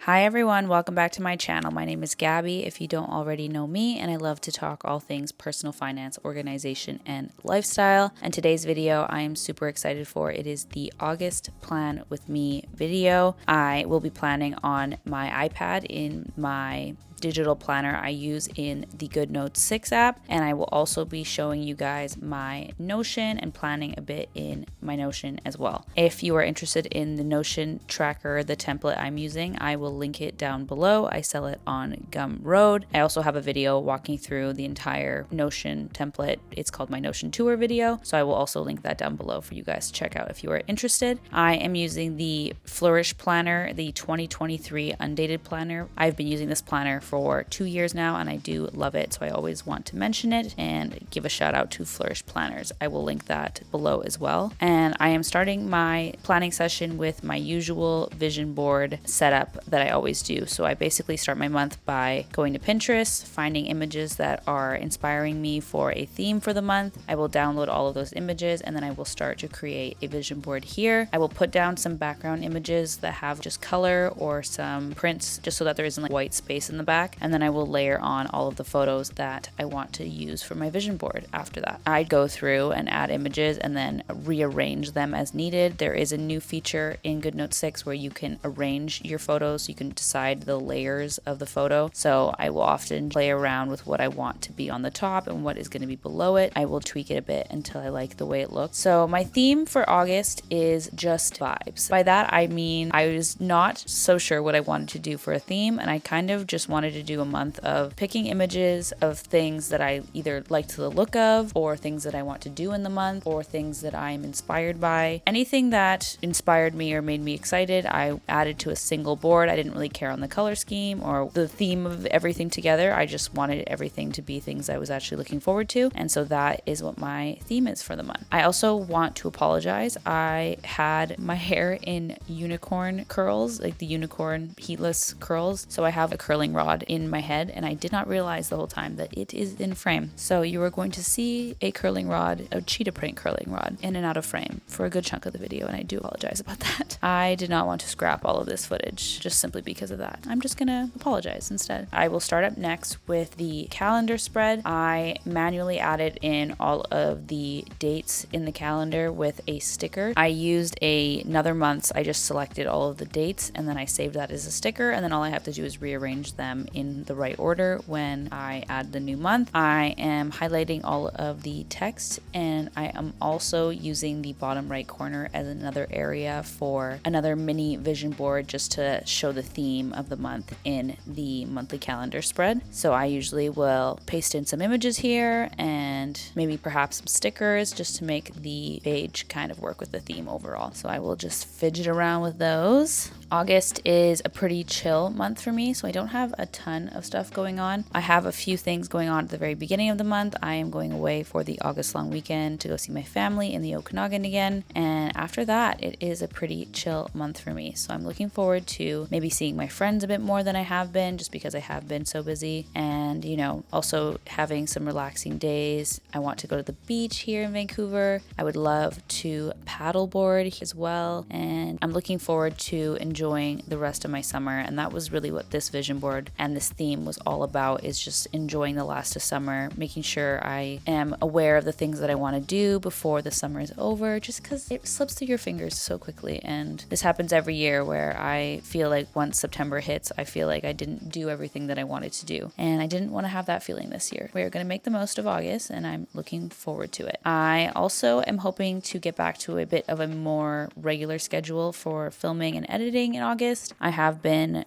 Hi everyone, welcome back to my channel. My name is Gabby, if you don't already know me, and I love to talk all things personal finance, organization, and lifestyle. And today's video I am super excited for. It is the August Plan With Me video. I will be planning on my iPad in my digital planner I use in the GoodNotes 6 app, and I will also be showing you guys my Notion and planning a bit in my Notion as well. If you are interested in the Notion tracker, the template I'm using, I will link it down below. I sell it on Gumroad. I also have a video walking through the entire Notion template. It's called my Notion tour video, so I will also link that down below for you guys to check out if you are interested. I am using the Flourish Planner, the 2023 undated planner. I've been using this planner for 2 years now, and I do love it, so I always want to mention it and give a shout out to Flourish Planners. I will link that below as well. And I am starting my planning session with my usual vision board setup that I always do. So I basically start my month by going to Pinterest, finding images that are inspiring me for a theme for the month. I will download all of those images, and then I will start to create a vision board here. I will put down some background images that have just color or some prints, just so that there isn't like white space in the back. And then I will layer on all of the photos that I want to use for my vision board after that. I go through and add images and then rearrange them as needed. There is a new feature in GoodNotes 6 where you can arrange your photos, so you can decide the layers of the photo. So I will often play around with what I want to be on the top and what is going to be below it. I will tweak it a bit until I like the way it looks. So my theme for August is just vibes. By that I mean I was not so sure what I wanted to do for a theme, and I kind of just wanted to do a month of picking images of things that I either liked the look of, or things that I want to do in the month, or things that I'm inspired by. Anything that inspired me or made me excited, I added to a single board. I didn't really care on the color scheme or the theme of everything together. I just wanted everything to be things I was actually looking forward to, and so that is what my theme is for the month. I also want to apologize. I had my hair in unicorn curls, like the unicorn heatless curls, so I have a curling rod in my head, and I did not realize the whole time that it is in frame. So you are going to see a curling rod, a cheetah print curling rod, in and out of frame for a good chunk of the video, and I do apologize about that. I did not want to scrap all of this footage just simply because of that. I'm just gonna apologize instead. I will start up next with the calendar spread. I manually added in all of the dates in the calendar with a sticker. I used another month's. I just selected all of the dates and then I saved that as a sticker, and then all I have to do is rearrange them in the right order when I add the new month. I am highlighting all of the text, and I am also using the bottom right corner as another area for another mini vision board, just to show the theme of the month in the monthly calendar spread. So I usually will paste in some images here and maybe perhaps some stickers just to make the page kind of work with the theme overall. So I will just fidget around with those. August is a pretty chill month for me, so I don't have a ton of stuff going on. I have a few things going on at the very beginning of the month. I am going away for the August long weekend to go see my family in the Okanagan again, and after that it is a pretty chill month for me. So I'm looking forward to maybe seeing my friends a bit more than I have been, just because I have been so busy, and also having some relaxing days. I want to go to the beach here in Vancouver. I would love to paddleboard as well, and I'm looking forward to enjoying the rest of my summer. And that was really what this vision board and this theme was all about, is just enjoying the last of summer, making sure I am aware of the things that I want to do before the summer is over, just because it slips through your fingers so quickly. And this happens every year where I feel like once September hits, I feel like I didn't do everything that I wanted to do, and I didn't want to have that feeling this year. We're going to make the most of August, and I'm looking forward to it. I also am hoping to get back to a bit of a more regular schedule for filming and editing in August. I have been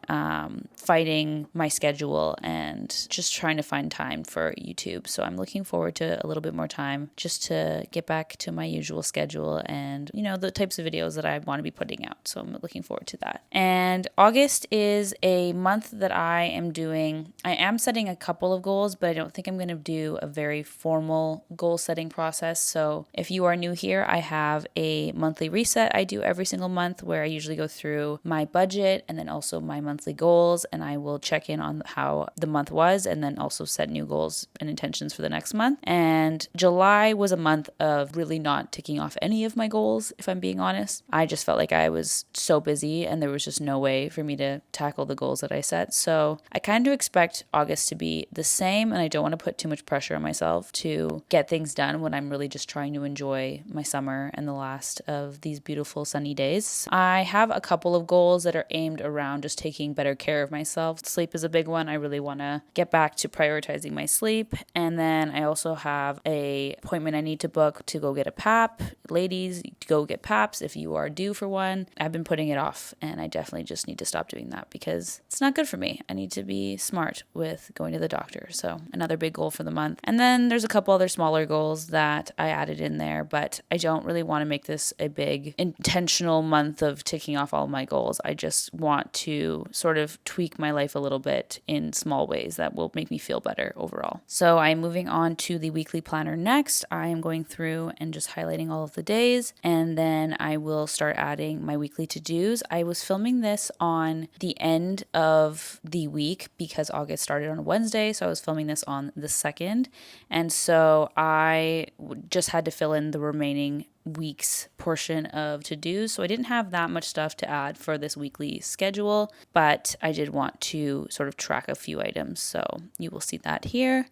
fighting my schedule and just trying to find time for YouTube, so I'm looking forward to a little bit more time just to get back to my usual schedule and the types of videos that I want to be putting out. So I'm looking forward to that. And August is a month that I am setting a couple of goals, but I don't think I'm going to do a very formal goal setting process. So if you are new here, I have a monthly reset I do every single month, where I usually go through my budget and then also my monthly goals, and I will check in on how the month was and then also set new goals and intentions for the next month. And July was a month of really not ticking off any of my goals, if I'm being honest. I just felt like I was so busy and there was just no way for me to tackle the goals that I set. So I kind of expect August to be the same, and I don't want to put too much pressure on myself to get things done when I'm really just trying to enjoy my summer and the last of these beautiful sunny days. I have a couple of goals that are aimed around just taking better care of myself. Sleep is a big one. I really want to get back to prioritizing my sleep. And then I also have an appointment I need to book to go get a PAP. Ladies, go get PAPs if you are due for one. I've been putting it off, and I definitely just need to stop doing that because it's not good for me. I need to be smart with going to the doctor. So another big goal for the month. And then there's a couple other smaller goals that I added in there, but I don't really want to make this a big intentional month of ticking off all of my goals. I just want to sort of tweak my life a little bit in small ways that will make me feel better overall. So I'm moving on to the weekly planner next. I am going through and just highlighting all of the days, and then I will start adding my weekly to-dos. I was filming this on the end of the week because August started on a Wednesday, so I was filming this on the 2nd, and so I just had to fill in the remaining week's portion of to-dos. So I didn't have that much stuff to add for this weekly schedule, but I did want to sort of track a few items. So you will see that here.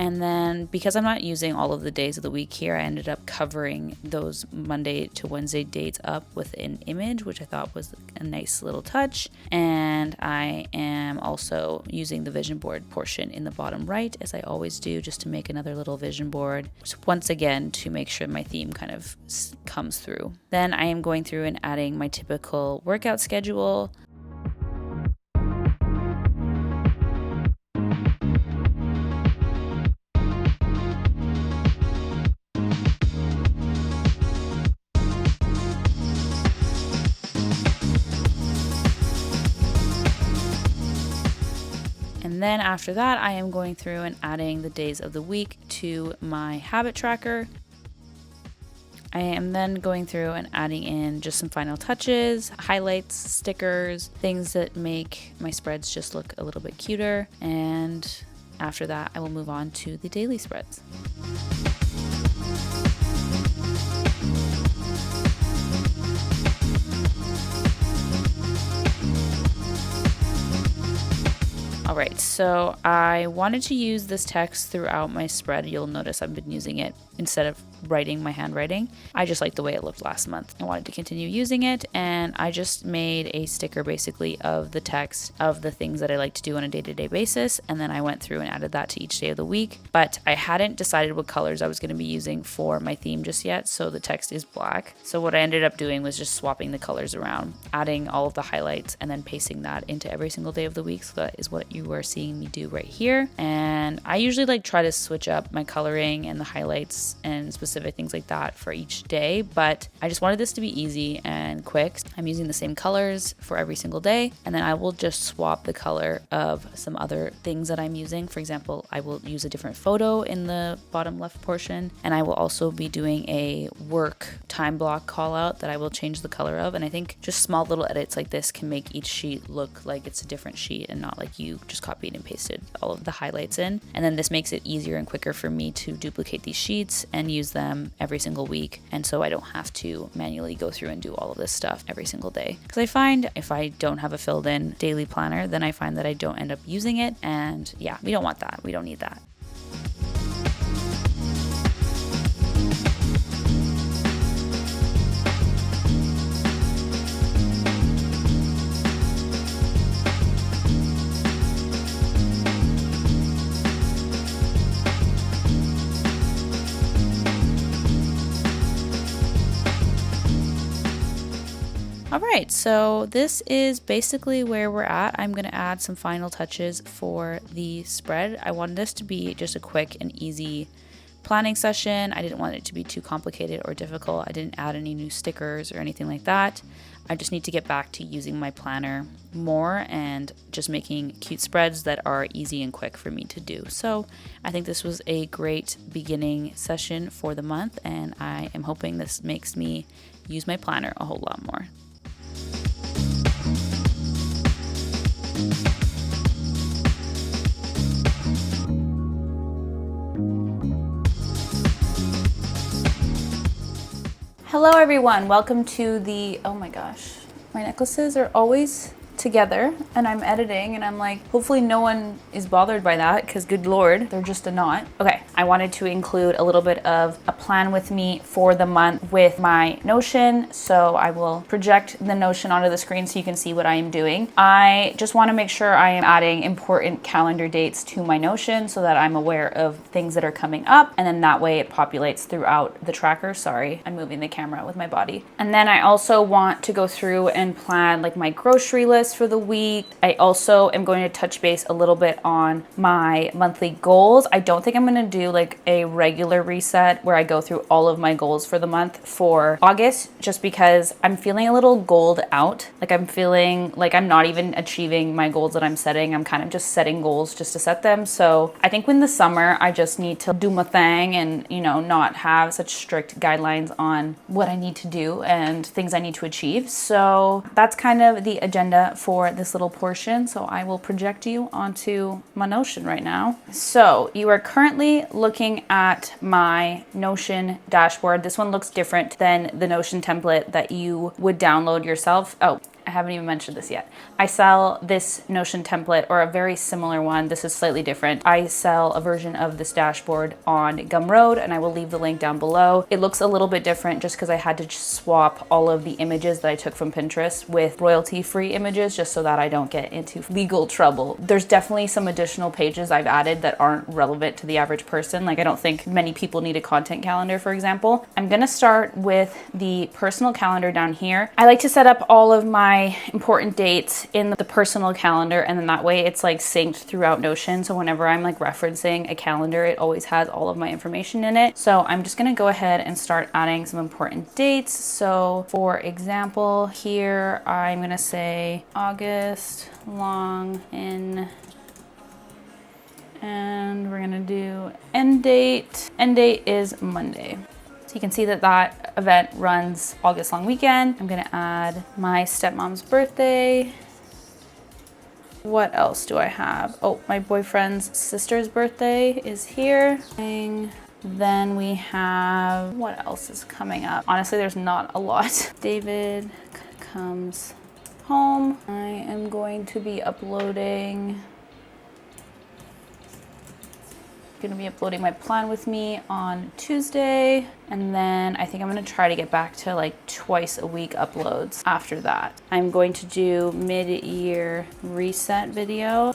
And then because I'm not using all of the days of the week here, I ended up covering those Monday to Wednesday dates up with an image, which I thought was a nice little touch. And I am also using the vision board portion in the bottom right, as I always do, just to make another little vision board, once again, to make sure my theme kind of comes through. Then I am going through and adding my typical workout schedule. And then after that, I am going through and adding the days of the week to my habit tracker. I am then going through and adding in just some final touches, highlights, stickers, things that make my spreads just look a little bit cuter. And after that, I will move on to the daily spreads. Alright, so I wanted to use this text throughout my spread. You'll notice I've been using it instead of writing my handwriting. I just liked the way it looked last month. I wanted to continue using it, and I just made a sticker basically of the text of the things that I like to do on a day-to-day basis, and then I went through and added that to each day of the week. But I hadn't decided what colors I was going to be using for my theme just yet, so the text is black. So what I ended up doing was just swapping the colors around, adding all of the highlights, and then pasting that into every single day of the week. So that is what you are seeing me do right here. And I usually try to switch up my coloring and the highlights and specific things like that for each day, but I just wanted this to be easy and quick. I'm using the same colors for every single day, and then I will just swap the color of some other things that I'm using. For example, I will use a different photo in the bottom left portion, and I will also be doing a work time block call out that I will change the color of. And I think just small little edits like this can make each sheet look like it's a different sheet and not like you just copied and pasted all of the highlights in. And then this makes it easier and quicker for me to duplicate these sheets and use them every single week, and so I don't have to manually go through and do all of this stuff every single day. Because I find if I don't have a filled in daily planner, then I find that I don't end up using it, and yeah, we don't want that. We don't need that. All right, so this is basically where we're at. I'm going to add some final touches for the spread. I wanted this to be just a quick and easy planning session. I didn't want it to be too complicated or difficult. I didn't add any new stickers or anything like that. I just need to get back to using my planner more and just making cute spreads that are easy and quick for me to do. So I think this was a great beginning session for the month, and I am hoping this makes me use my planner a whole lot more. Hello everyone, welcome to the, oh my gosh, my necklaces are always together and I'm editing and I'm like, hopefully no one is bothered by that because good Lord, they're just a knot. Okay, I wanted to include a little bit of a plan with me for the month with my Notion. So I will project the Notion onto the screen so you can see what I am doing. I just want to make sure I am adding important calendar dates to my Notion so that I'm aware of things that are coming up, and then that way it populates throughout the tracker. Sorry, I'm moving the camera with my body. And then I also want to go through and plan like my grocery list for the week. I also am going to touch base a little bit on my monthly goals. I don't think I'm going to do like a regular reset where I go through all of my goals for the month for August, just because I'm feeling a little goaled out. Like I'm feeling like I'm not even achieving my goals that I'm setting. I'm kind of just setting goals just to set them. So I think in the summer, I just need to do my thing and, you know, not have such strict guidelines on what I need to do and things I need to achieve. So that's kind of the agenda for this little portion. So I will project you onto my Notion right now. So you are currently looking at my Notion dashboard. This one looks different than the Notion template that you would download yourself. Oh, I haven't even mentioned this yet. I sell this Notion template or a very similar one. This is slightly different. I sell a version of this dashboard on Gumroad, and I will leave the link down below. It looks a little bit different just because I had to swap all of the images that I took from Pinterest with royalty-free images just so that I don't get into legal trouble. There's definitely some additional pages I've added that aren't relevant to the average person. Like I don't think many people need a content calendar, for example. I'm gonna start with the personal calendar down here. I like to set up all of my important dates in the personal calendar, and then that way it's like synced throughout Notion. So whenever I'm like referencing a calendar, it always has all of my information in it. So I'm just gonna go ahead and start adding some important dates. So for example, here I'm gonna say August long in, and we're gonna do end date. End date is Monday. So you can see that that event runs August long weekend. I'm gonna add my stepmom's birthday. What else do I have? Oh, my boyfriend's sister's birthday is here. Then we have, what else is coming up? Honestly, there's not a lot. David comes home. I am going to be uploading my plan with me on Tuesday, and then I think I'm gonna try to get back to like twice a week uploads after that. I'm going to do mid-year reset video.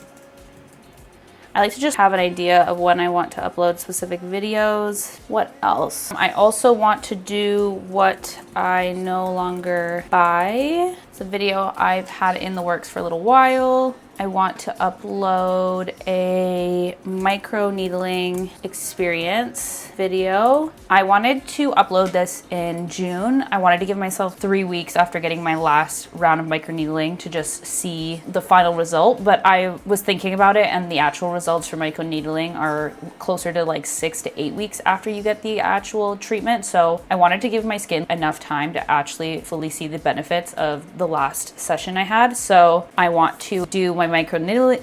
I like to just have an idea of when I want to upload specific videos. What else? I also want to do what I no longer buy. It's a video I've had in the works for a little while. I want to upload a micro needling experience video. I wanted to upload this in June. I wanted to give myself 3 weeks after getting my last round of micro needling to just see the final result. But I was thinking about it, and the actual results for micro needling are closer to like 6 to 8 weeks after you get the actual treatment. So I wanted to give my skin enough time to actually fully see the benefits of the last session I had. So I want to do my micro needling,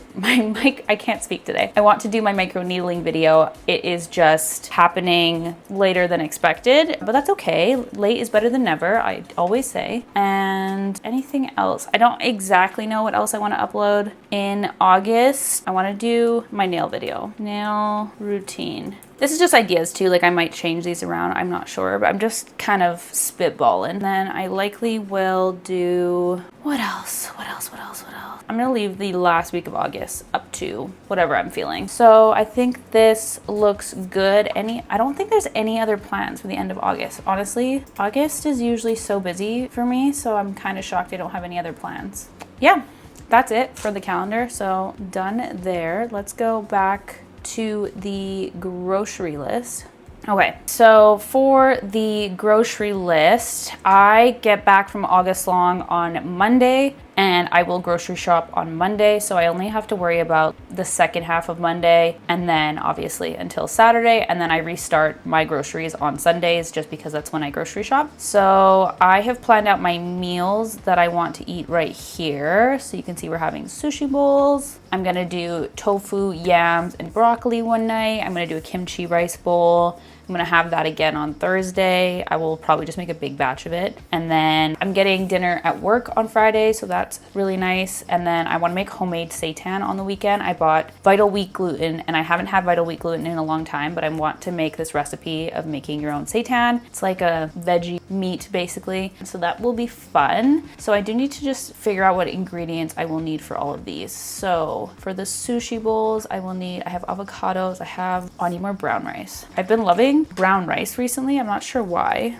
I can't speak today. I want to do my micro needling video. It is just happening later than expected, but that's okay. Late is better than never, I always say. And anything else? I don't exactly know what else I want to upload in August. I want to do my nail video, nail routine. This is just ideas too, like I might change these around, I'm not sure, but I'm just kind of spitballing. Then I likely will do, what else? I'm gonna leave the last week of August up to whatever I'm feeling. So I think this looks good. I don't think there's any other plans for the end of August. Honestly, August is usually so busy for me, so I'm kind of shocked I don't have any other plans. Yeah, that's it for the calendar, so done there. Let's go back to the grocery list. Okay, so for the grocery list, I get back from August Long on Monday and I will grocery shop on Monday. So I only have to worry about the second half of Monday and then obviously until Saturday. And then I restart my groceries on Sundays just because that's when I grocery shop. So I have planned out my meals that I want to eat right here. So you can see we're having sushi bowls. I'm gonna do tofu, yams, and broccoli one night. I'm gonna do a kimchi rice bowl. I'm gonna have that again on Thursday. I will probably just make a big batch of it. And then I'm getting dinner at work on Friday, so that's really nice. And then I wanna make homemade seitan on the weekend. I bought Vital Wheat gluten, and I haven't had Vital Wheat gluten in a long time, but I want to make this recipe of making your own seitan. It's like a veggie meat, basically. So that will be fun. So I do need to just figure out what ingredients I will need for all of these. So for the sushi bowls, I have avocados, I need more brown rice. I've been loving brown rice recently. I'm not sure why.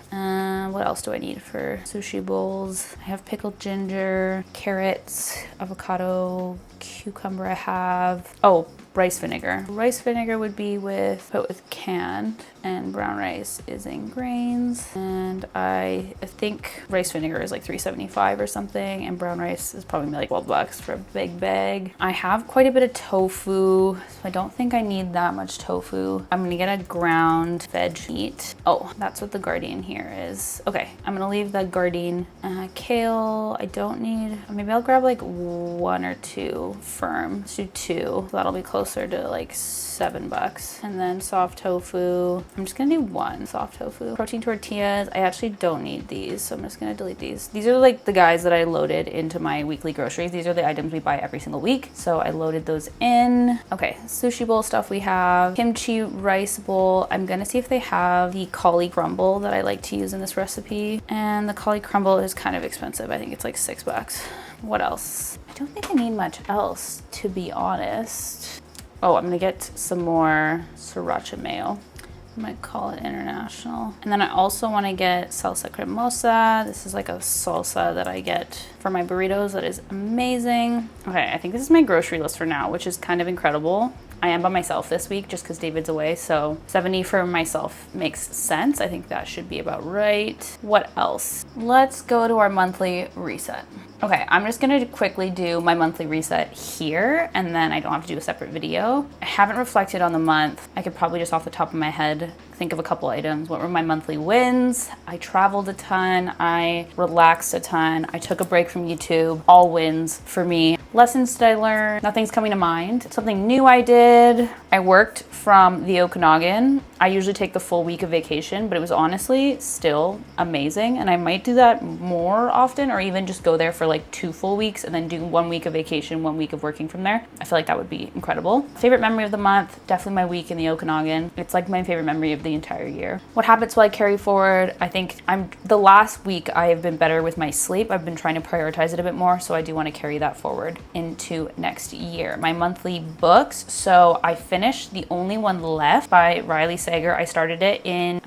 What else do I need for sushi bowls? I have pickled ginger, carrots, avocado, cucumber I have. Oh, rice vinegar. Rice vinegar would be put with canned, and brown rice is in grains. And I think rice vinegar is like $3.75 or something, and brown rice is probably like $12 for a big bag. I have quite a bit of tofu, so I don't think I need that much tofu. I'm gonna get a ground veg meat. Oh, that's what the Gardein here is. Okay, I'm gonna leave the Gardein. Kale, I don't need, maybe I'll grab like one or two firm. Let's do two, so that'll be closer to like $7. And then soft tofu, I'm just gonna do one soft tofu. Protein tortillas, I actually don't need these, so I'm just gonna delete these. These are like the guys that I loaded into my weekly groceries. These are the items we buy every single week, so I loaded those in. Okay, sushi bowl stuff we have. Kimchi rice bowl, I'm gonna see if they have the cauli crumble that I like to use in this recipe. And the cauli crumble is kind of expensive. I think it's like $6. What else? I don't think I need much else, to be honest. Oh, I'm gonna get some more sriracha mayo. I might call it international. And then I also want to get salsa cremosa. This is like a salsa that I get for my burritos that is amazing. Okay, I think this is my grocery list for now, which is kind of incredible. I am by myself this week just because David's away, so 70 for myself makes sense. I think that should be about right. What else? Let's go to our monthly reset. Okay, I'm just gonna quickly do my monthly reset here, and then I don't have to do a separate video. I haven't reflected on the month. I could probably just off the top of my head think of a couple items. What were my monthly wins? I traveled a ton, I relaxed a ton, I took a break from YouTube. All wins for me. Lessons did I learn? Nothing's coming to mind. Something new I did. I worked from the Okanagan. I usually take the full week of vacation, but it was honestly still amazing. And I might do that more often, or even just go there for like 2 full weeks and then do 1 week of vacation, 1 week of working from there. I feel like that would be incredible. Favorite memory of the month, definitely my week in the Okanagan. It's like my favorite memory of the entire year. What habits will I carry forward? I think the last week I have been better with my sleep. I've been trying to prioritize it a bit more, so I do want to carry that forward into next year. My monthly books, so I finished The Only One Left by Riley Sager. I started it in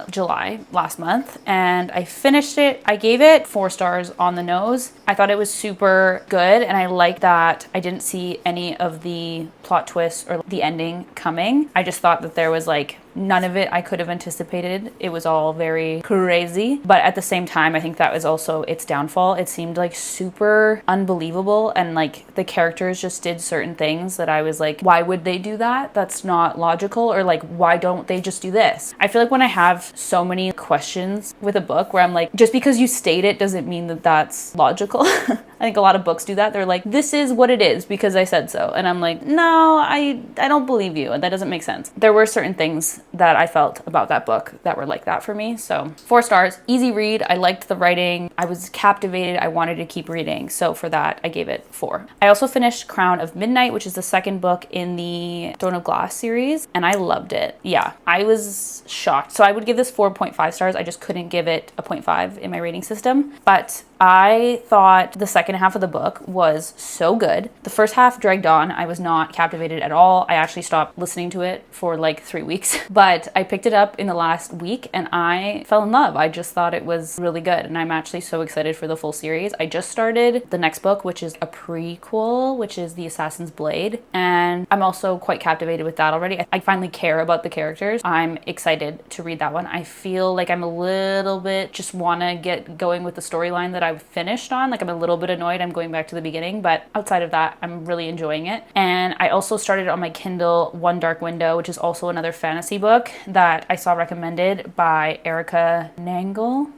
July last month, and I finished it. I gave it 4 stars on the nose. I thought it was super good, and I like that I didn't see any of the plot twists or the ending coming. I just thought that there was like none of it I could have anticipated. It was all very crazy, but at the same time, I think that was also its downfall. It seemed like super unbelievable, and like the characters just did certain things that I was like, why would they do that? That's not logical. Or like, why don't they just do this? I feel like when I have so many questions with a book where I'm like, just because you state it doesn't mean that that's logical. I think a lot of books do that. They're like, this is what it is because I said so. And I'm like, no, I don't believe you. That doesn't make sense. There were certain things that I felt about that book that were like that for me. So 4 stars, easy read. I liked the writing. I was captivated. I wanted to keep reading. So for that, I gave it 4. I also finished Crown of Midnight, which is the second book in the Throne of Glass series, and I loved it. Yeah, I was shocked. So I would give this 4.5 stars. I just couldn't give it a 0.5 in my rating system, but I thought the second half of the book was so good. The first half dragged on. I was not captivated at all. I actually stopped listening to it for like 3 weeks, but I picked it up in the last week and I fell in love. I just thought it was really good, and I'm actually so excited for the full series. I just started the next book, which is a prequel, which is The Assassin's Blade, and I'm also quite captivated with that already. I finally care about the characters. I'm excited to read that one. I feel like I'm a little bit just want to get going with the storyline that I've finished on. Like I'm a little bit annoyed I'm going back to the beginning, but outside of that, I'm really enjoying it. And I also started on my Kindle One Dark Window, which is also another fantasy book that I saw recommended by Erica Nangle.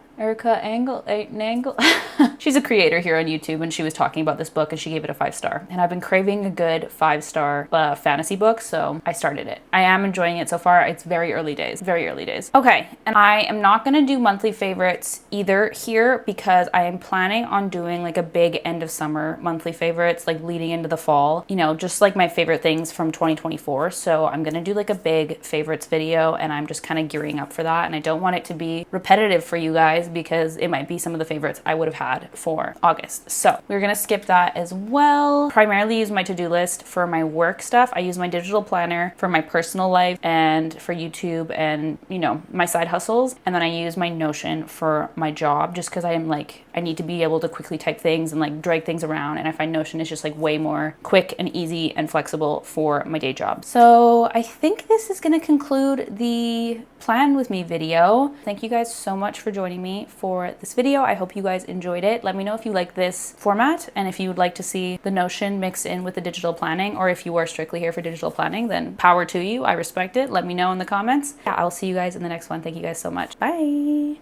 She's a creator here on YouTube, and she was talking about this book and she gave it a 5-star. And I've been craving a good 5-star fantasy book, so I started it. I am enjoying it so far. It's very early days, very early days. Okay, and I am not gonna do monthly favorites either here because I am planning on doing like a big end of summer monthly favorites, like leading into the fall, you know, just like my favorite things from 2024. So I'm gonna do like a big favorites video, and I'm just kind of gearing up for that. And I don't want it to be repetitive for you guys because it might be some of the favorites I would have had for August. So we're gonna skip that as well. Primarily use my to-do list for my work stuff. I use my digital planner for my personal life and for YouTube and, you know, my side hustles. And then I use my Notion for my job just because I am like, I need to be able to quickly type things and like drag things around. And I find Notion is just like way more quick and easy and flexible for my day job. So I think this is gonna conclude the plan with me video. Thank you guys so much for joining me for this video. I hope you guys enjoyed it. Let me know if you like this format and if you would like to see the Notion mixed in with the digital planning, or if you are strictly here for digital planning, then power to you. I respect it. Let me know in the comments. Yeah, I'll see you guys in the next one. Thank you guys so much. Bye.